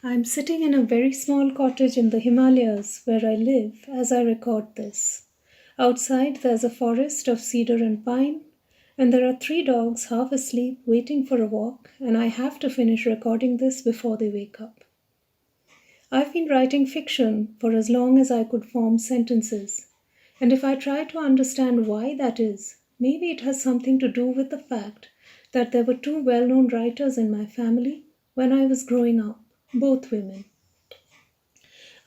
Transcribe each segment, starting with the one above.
I'm sitting in a very small cottage in the Himalayas where I live as I record this. Outside, there's a forest of cedar and pine, and there are three dogs half asleep waiting for a walk, and I have to finish recording this before they wake up. I've been writing fiction for as long as I could form sentences, and if I try to understand why that is, maybe it has something to do with the fact that there were two well known writers in my family when I was growing up, both women.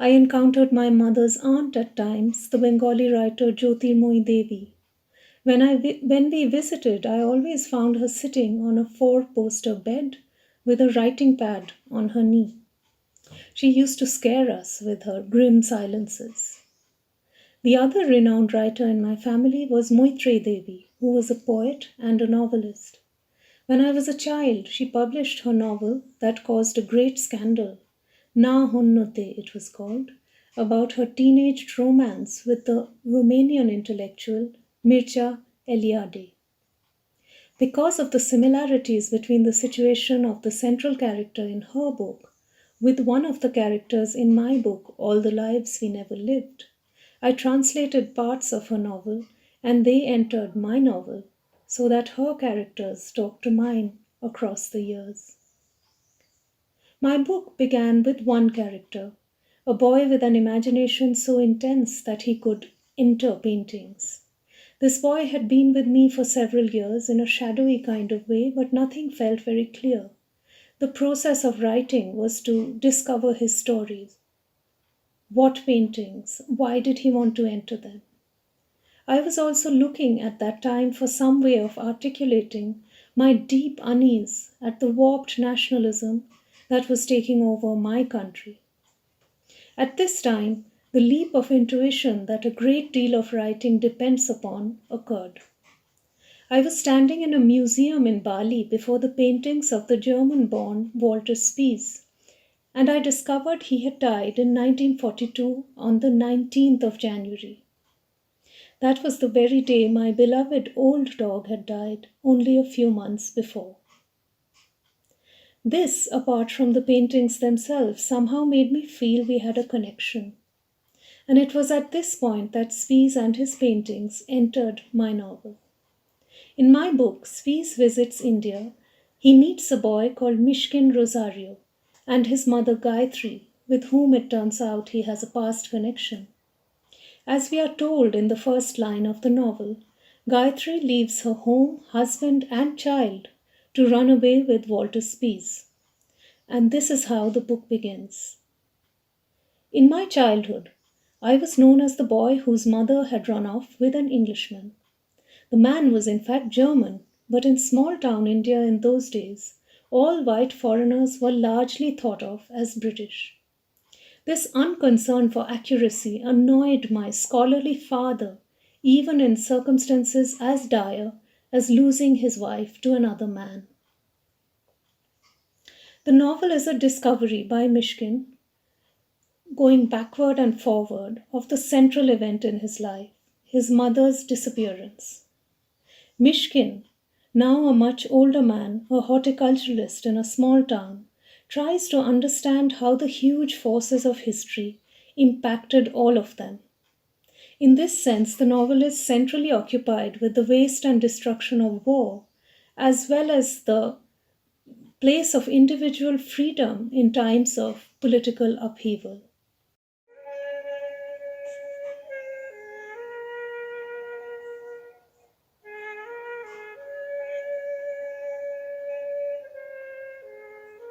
I encountered my mother's aunt at times, the Bengali writer Jyotirmoy Devi. When we visited, I always found her sitting on a four-poster bed with a writing pad on her knee. She used to scare us with her grim silences. The other renowned writer in my family was Moitrey Devi, who was a poet and a novelist. When I was a child, she published her novel that caused a great scandal. Na Honnote, it was called, about her teenage romance with the Romanian intellectual Mircea Eliade. Because of the similarities between the situation of the central character in her book with one of the characters in my book, All the Lives We Never Lived, I translated parts of her novel and they entered my novel so that her characters talked to mine across the years. My book began with one character, a boy with an imagination so intense that he could enter paintings. This boy had been with me for several years in a shadowy kind of way, but nothing felt very clear. The process of writing was to discover his stories. What paintings? Why did he want to enter them? I was also looking at that time for some way of articulating my deep unease at the warped nationalism that was taking over my country. At this time, the leap of intuition that a great deal of writing depends upon occurred. I was standing in a museum in Bali before the paintings of the German born Walter Spies, and I discovered he had died in 1942 on the 19th of January. That was the very day my beloved old dog had died, only a few months before. This, apart from the paintings themselves, somehow made me feel we had a connection. And it was at this point that Spies and his paintings entered my novel. In my book, Spies visits India. He meets a boy called Mishkin Rosario and his mother Gayatri, with whom it turns out he has a past connection. As we are told in the first line of the novel, Gayatri leaves her home, husband, and child to run away with Walter Spies. And this is how the book begins. In my childhood, I was known as the boy whose mother had run off with an Englishman. The man was in fact German, but in small town India in those days, all white foreigners were largely thought of as British. This unconcern for accuracy annoyed my scholarly father, even in circumstances as dire as losing his wife to another man. The novel is a discovery by Mishkin, going backward and forward, of the central event in his life, his mother's disappearance. Mishkin, now a much older man, a horticulturalist in a small town, tries to understand how the huge forces of history impacted all of them. In this sense, the novel is centrally occupied with the waste and destruction of war, as well as the place of individual freedom in times of political upheaval.